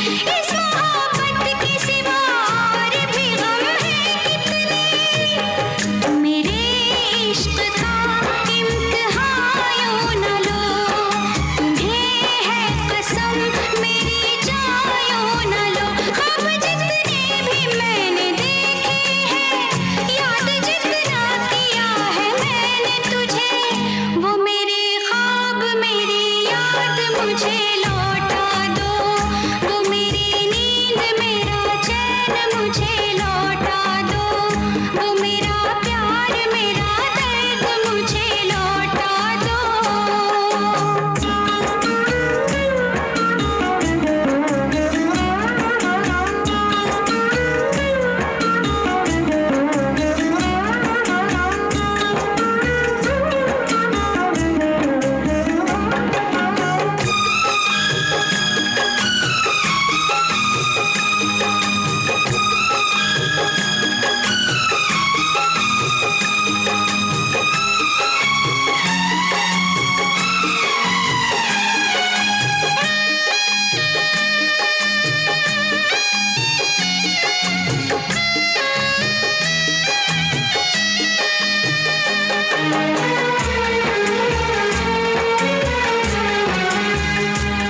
इस मोहब्बत के सिवा और भी गम है कितने। मेरे इश्क का इम्तिहान यूं न लो, तुम्हें है कसम मेरी जान यूं न लो। ख्वाब जितने भी मैंने देखे हैं, याद जितना किया है मैंने तुझे, वो मेरे ख्वाब मेरी याद मुझे लौटा दो। वो मेरी नींद मेरा चैन मुझे लौटा दो। वो मेरा प्यार मेरा दर्द मुझे लौटा दो।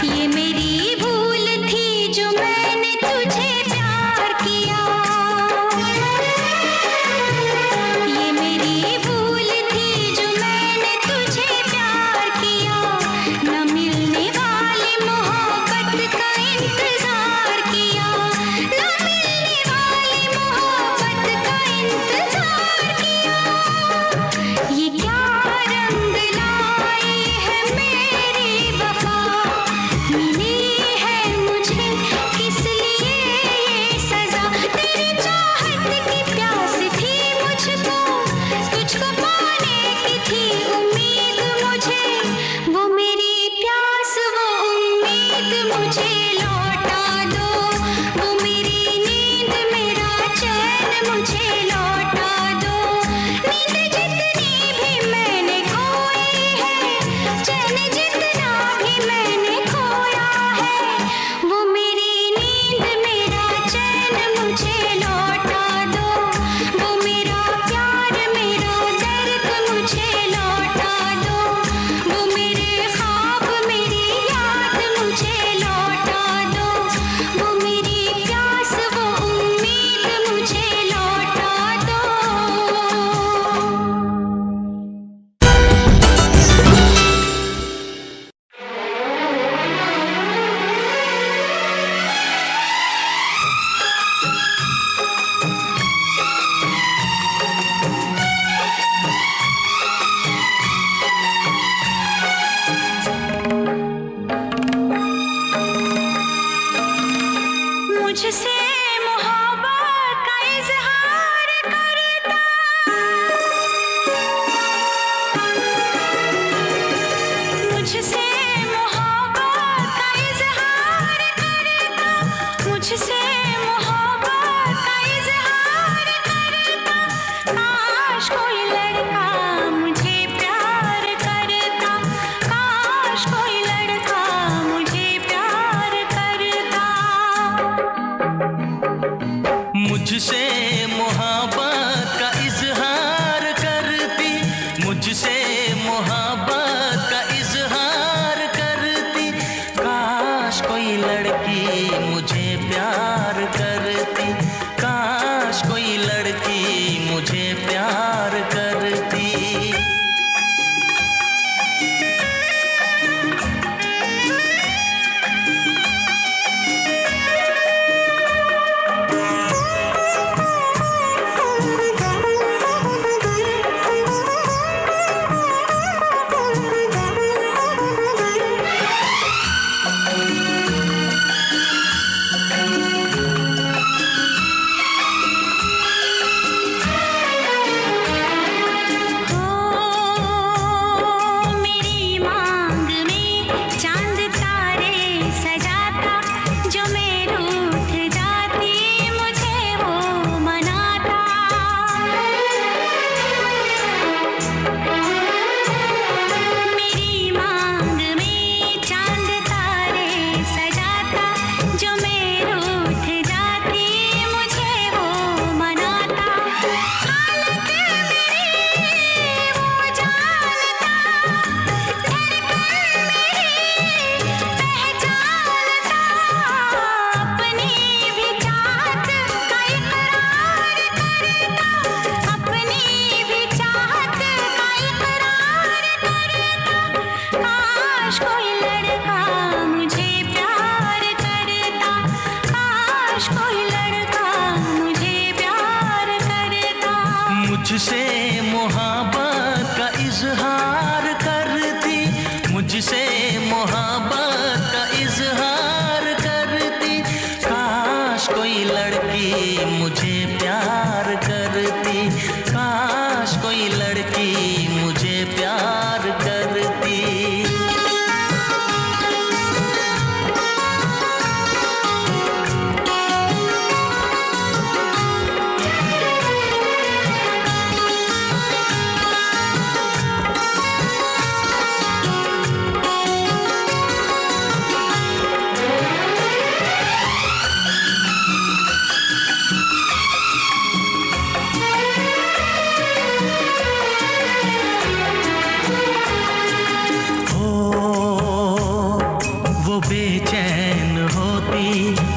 ये मेरी भूल थी जो मैंने तुझे प्यार किया। ये मेरी भूल थी जो मैंने तुझे प्यार किया। न मिलने वाली मोहब्बत का इंतजार किया। न मिलने वाली मोहब्बत का इंतजार किया। ये क्या रंग लाई है मेरी वफा, मिली है मुझे किस लिए ये सजा। तेरी चाहत की प्यास थी मुझको, तुझको पाने की थी उम्मीद मुझे, वो मेरी प्यास वो उम्मीद मुझे लौटा दो। वो मेरी नींद मेरा चैन मुझे लौटा दो। नींद जितनी भी मैंने खोई है, चैन जितना भी मैंने खोया है, वो मेरी नींद मेरा चैन मुझे लौटा दो। वो मेरा प्यार मेरा दर्द मुझे लौटा दो। वो मेरे ख्वाब मेरी याद मुझे लौटा दो। वो मेरी प्यास वो उम्मीद मुझे लौटा दो। मुझसे मोहब्बत का इजहार करता, मुझसे मोहब्बत का इजहार करता, मुझसे मोहब्बत का इजहार करता। काश कोई लड़का मुझे प्यार करता, काश कोई लड़का मुझे प्यार करता। मुझसे मोहब्बत का इजहार करती, मुझसे मोहब्बत का इजहार करती। काश कोई लड़की मुझे प्यार करती, काश कोई लड़की मुझे प्यार करती। काश कोई लड़की मुझे प्यार करती, काश कोई लड़की मुझे प्यार करती। बेचैन होती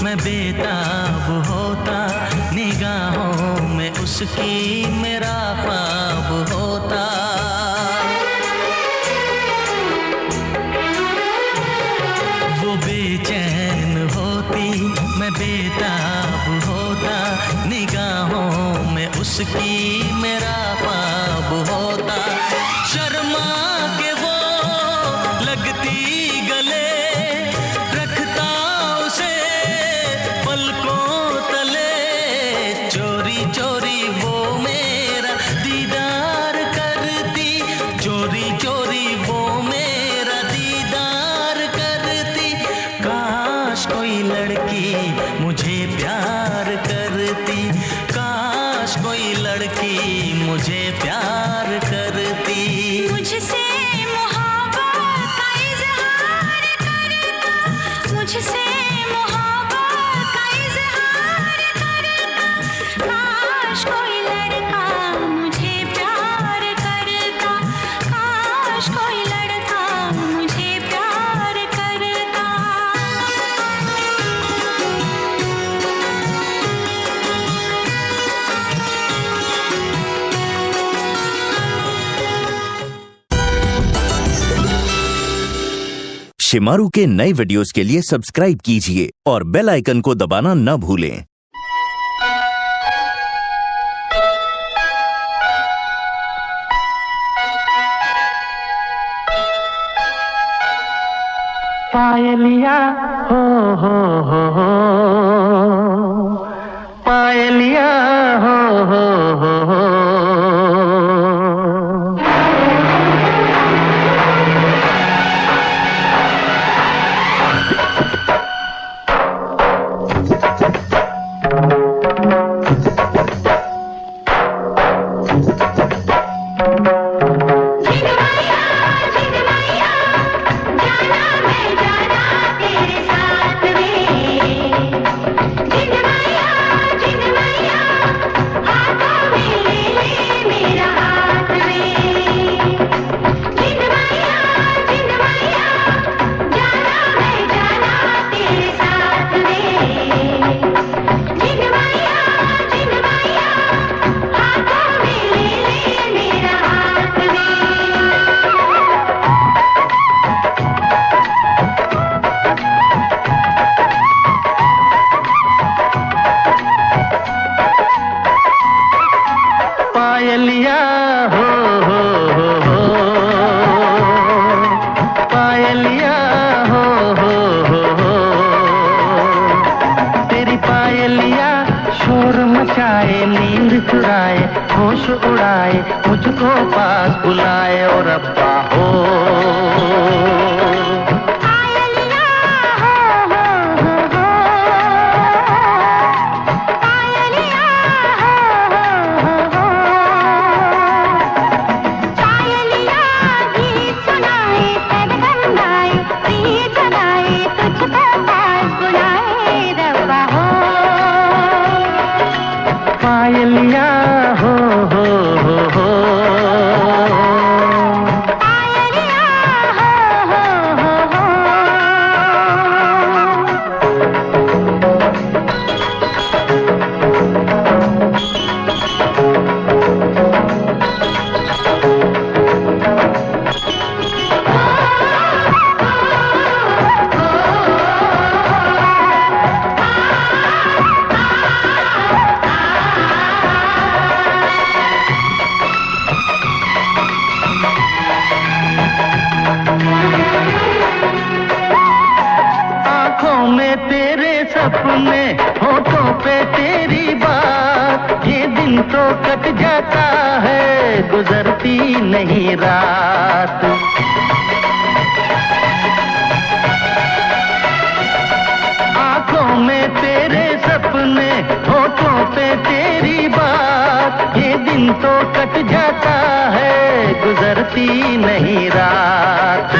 मैं बेताब होता, निगाहों में उसकी मेरा ख्वाब होता। वो बेचैन होती मैं बेताब होता, निगाहों में उसकी मेरा ख्वाब होता। शर्मा के वो लगती गले, मुझे प्यार करती, काश कोई लड़की मुझे प्यार करती। मुझसे मोहब्बत का इज़हार करता, मुझसे मोहब्बत का इज़हार करता, काश कोई लड़का मुझे प्यार करता, काश कोई लड़का मुझे प्यार करता। शिमारू के नए वीडियोस के लिए सब्सक्राइब कीजिए और बेल आइकन को दबाना न भूलें। पायलिया हो पायलिया हो पायलिया हो पायलिया हो तेरी पायलिया शोर मचाए, नींद चुराए, होश उड़ाए, मुझको पास बुलाए और रब्बा हो। पायलिया हो पायलिया हो सपने होठों पे तेरी बात, ये दिन तो कट जाता है गुजरती नहीं रात। आंखों में तेरे सपने होठों पे तेरी बात, ये दिन तो कट जाता है गुजरती नहीं रात।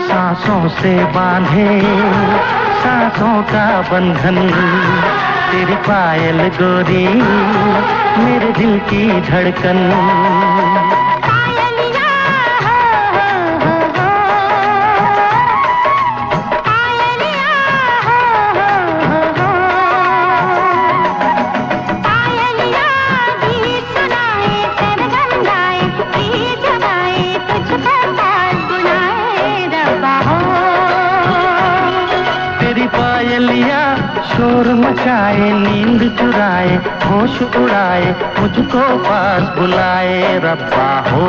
सांसों से बांधे सांसों का बंधन, तेरी पायल गोरी मेरे दिल की धड़कन। शोर मचाए नींद चुराए होश उड़ाए मुझको पास बुलाए रब्बा हो।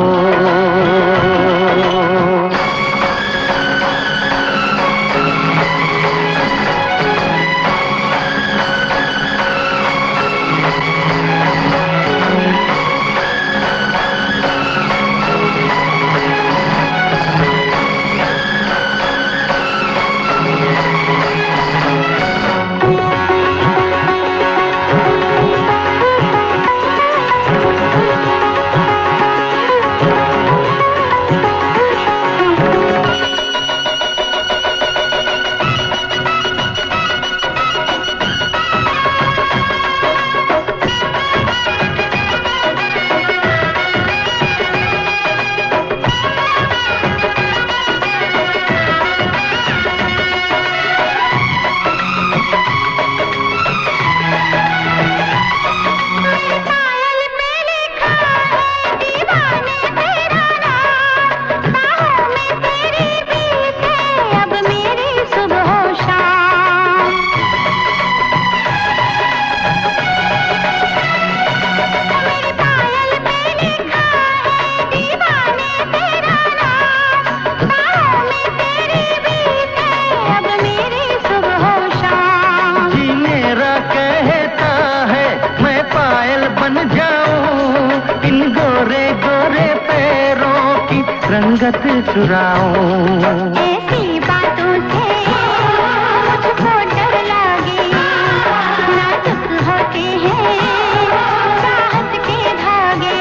रंगत चुराऊं। ऐसी बातों से मुझको डर लागे, नाजुक होते हैं चाहत के धागे।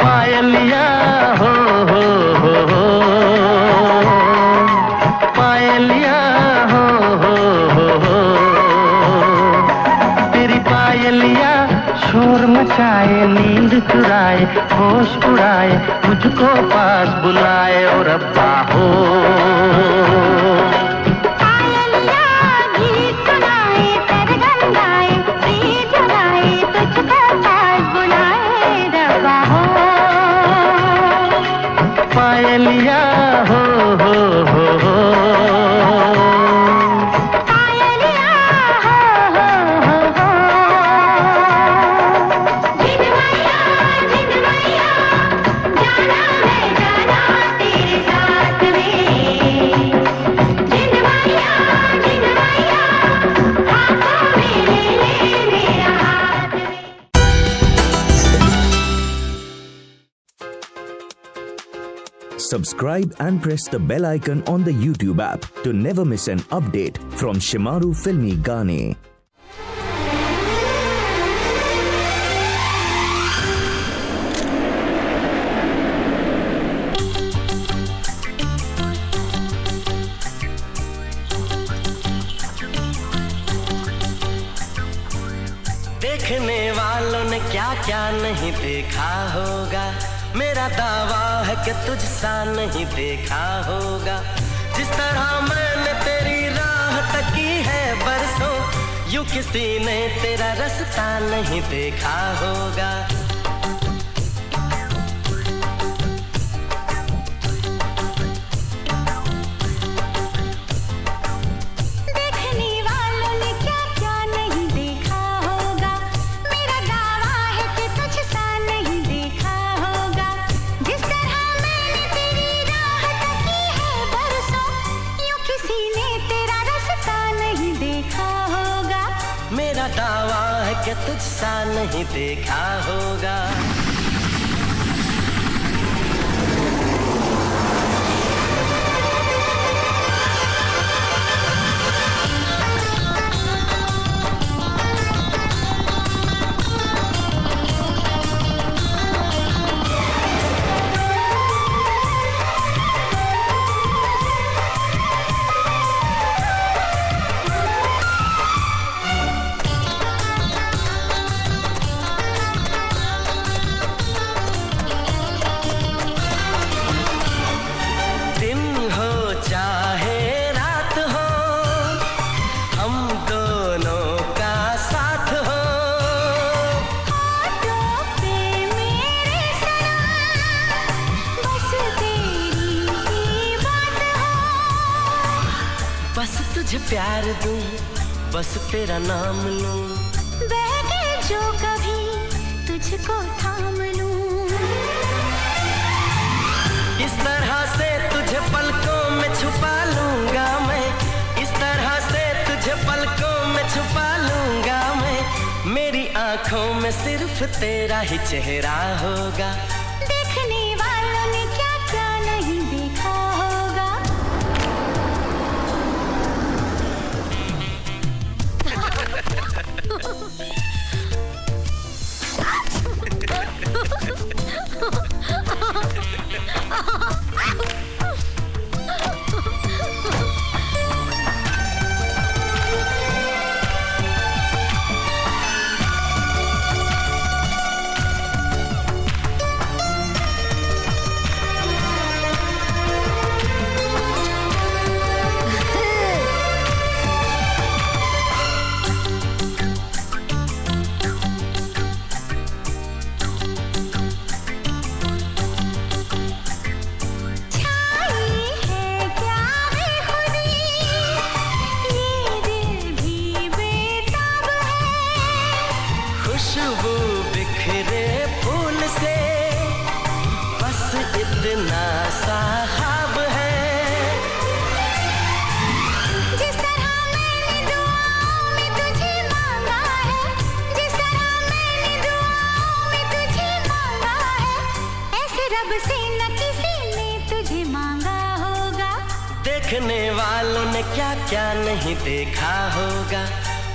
पायलिया हो पायलिया हो तेरी पायलिया शोर मचाए नींद चुराए होश उड़ाए मुझको पास बुलाए और रब्बा हो। पायलिया गीत सुनाए सरगम गाए प्रीत जगाए तुझको पास बुलाए रब्बा हो। पायलिया हो Subscribe and press the bell icon on the YouTube app to never miss an update from Shimaru Filmi Gaane. देखने वालों ने क्या क्या नहीं देखा होगा, मेरा दावा है कि तुझसा नहीं देखा होगा। जिस तरह मैंने तेरी राह तकी है बरसों, यूं किसी ने तेरा रास्ता नहीं देखा होगा। देखने वालों ने क्या क्या नहीं देखा होगा, मेरा दावा है कि तुझसा कि तुझसा नहीं देखा होगा। प्यार दूं, बस तेरा नाम लूं, बहके जो कभी तुझको थाम लूं। इस तरह से तुझे पलकों में छुपा लूंगा मैं, इस तरह से तुझे पलकों में छुपा लूंगा मैं। मेरी आंखों में सिर्फ तेरा ही चेहरा होगा। देखने वालों ने क्या क्या नहीं देखा होगा। खुशबू बिखरे फूल से बस इतना सा ख्वाब है। जिस तरह मैंने दुआओं में तुझे मांगा है, जिस तरह मैंने दुआओं में तुझे मांगा है, ऐसे रब से न किसी ने तुझे मांगा होगा। देखने वालों ने क्या क्या नहीं देखा होगा।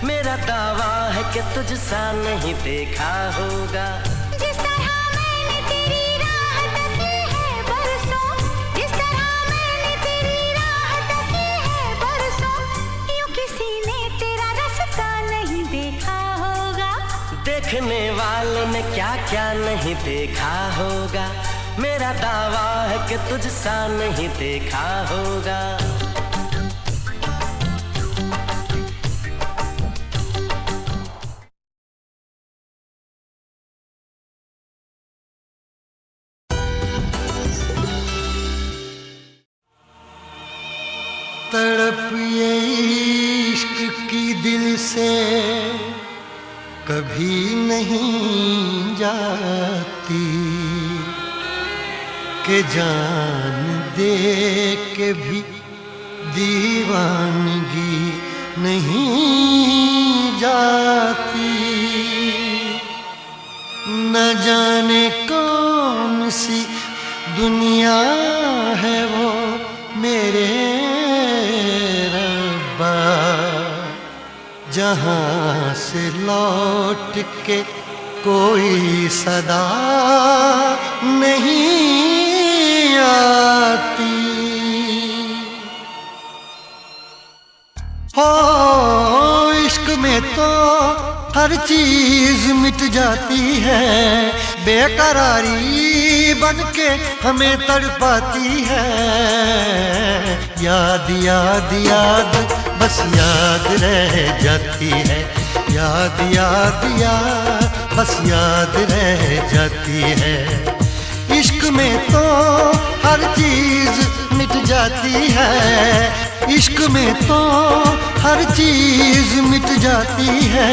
मेरा दावा है कि तुझसा नहीं देखा होगा। जिस तरह मैंने तेरी राह तकी है बरसों, जिस तरह मैंने तेरी राह तकी है बरसों, यूं किसी ने तेरा रास्ता नहीं देखा होगा। देखने वालों ने क्या क्या नहीं देखा होगा। मेरा दावा है कि तुझसा नहीं देखा होगा। तड़प ये इश्क की दिल से कभी नहीं जाती, कि जान दे के भी दीवानगी नहीं जाती। न जाने कौन सी दुनिया है वो मेरे रब्बा, जहाँ से लौट के कोई सदा नहीं आती। हो इश्क में तो हर चीज मिट जाती है, बेकरारी बनके हमें तड़पाती है। याद याद याद बस याद रह जाती है, याद याद याद बस याद रह जाती है। इश्क में तो हर चीज मिट जाती है, इश्क में तो हर चीज मिट जाती है।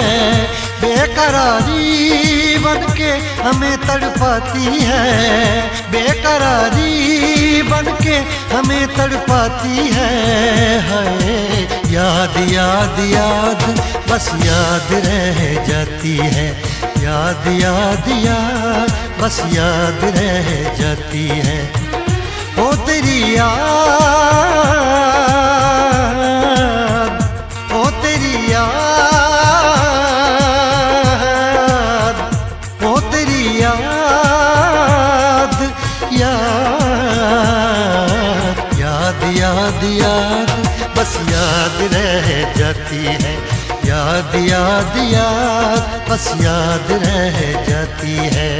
बेकरारी बनके हमें तड़पाती है, बेकरारी बनके हमें तड़पाती है। हाय याद याद याद बस याद रह जाती है, याद याद याद बस याद रह जाती है। ओ तेरी याद, ओ तेरी याद, ओ तेरी याद, याद याद याद याद बस याद रह जाती है, याद याद याद बस याद रह जाती है।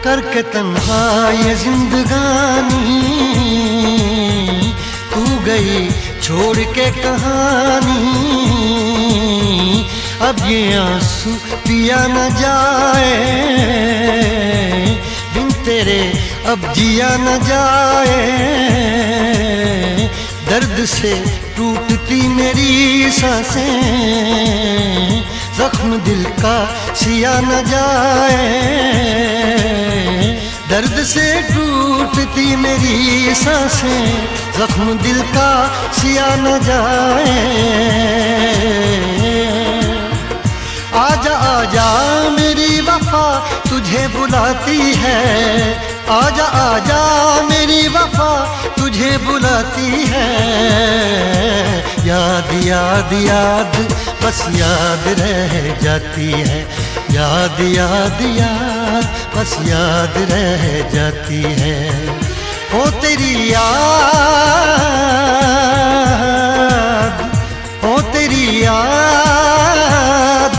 करके तन्हा ये जिंदगानी तू गई छोड़ के कहानी, अब ये आंसू पिया न जाए, बिन तेरे अब जिया न जाए। दर्द से टूटती मेरी सांसें, जख्म दिल का सिया न जाए। दर्द से टूटती मेरी सांसें, जख्म दिल का सिया न जाए। आजा आजा मेरी वफा तुझे बुलाती है, आजा आजा मेरी वफा तुझे बुलाती है। याद याद याद बस याद रह जाती है, याद याद याद बस याद रह जाती है। ओ तेरी याद, ओ तेरी याद,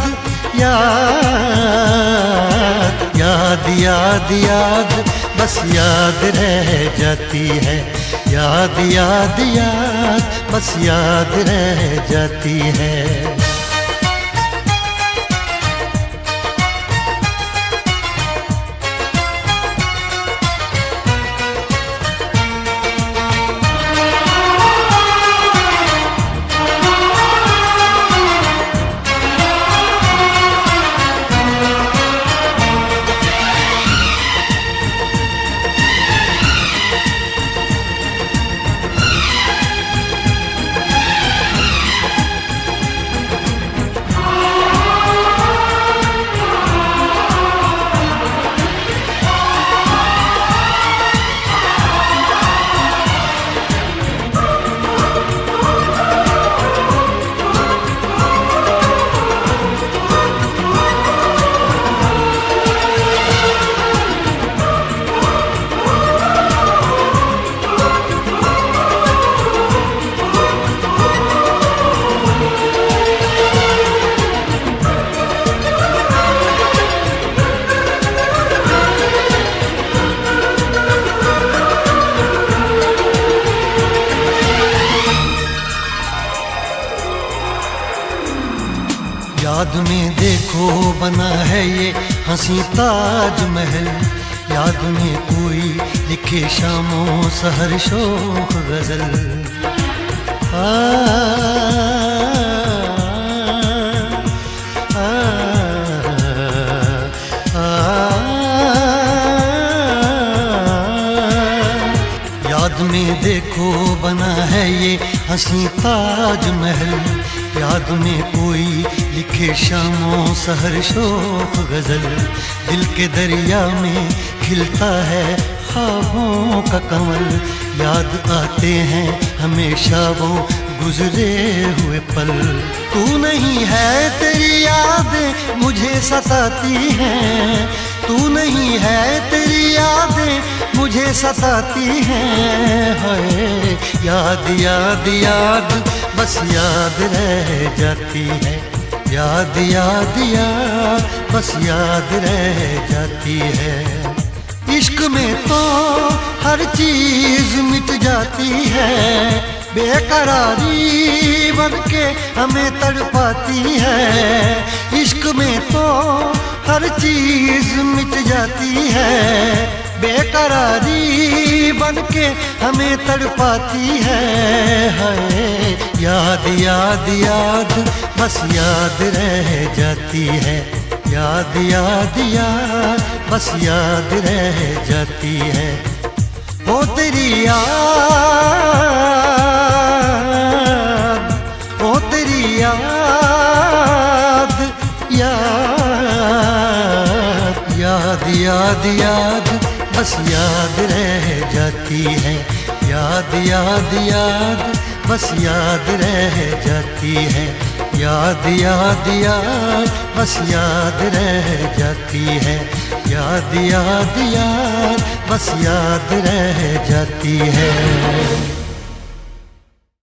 याद याद याद याद बस याद रह जाती है, याद याद याद बस याद रह जाती है। याद में देखो बना है ये हंसी ताजमहल, याद में कोई लिखे शामों सहर शोक गजल। याद में देखो बना है ये हंसी ताजमहल, याद में कोई लिखे शामों सहर शोक गजल। दिल के दरिया में खिलता है ख्वाबों का कमल, याद आते हैं हमेशा वो गुजरे हुए पल। तू नहीं है तेरी यादें मुझे सताती हैं, तू नहीं है तेरी यादें मुझे सताती हैं। हाय याद याद याद बस याद रह जाती है, याद याद याद बस याद रह जाती है। इश्क में तो हर चीज मिट जाती है, बेकरारी बनके हमें तड़पाती है। इश्क में तो हर चीज मिट जाती है, बेकरारी बनके हमें तड़पाती है। हाय याद याद याद बस याद रह जाती है, याद याद याद बस याद रह जाती है। ओ तेरी याद, ओ तेरी याद, याद याद याद याद बस याद रह जाती है, याद याद याद बस याद रह जाती है। याद याद याद बस याद रह जाती है, याद याद याद बस याद रह जाती है।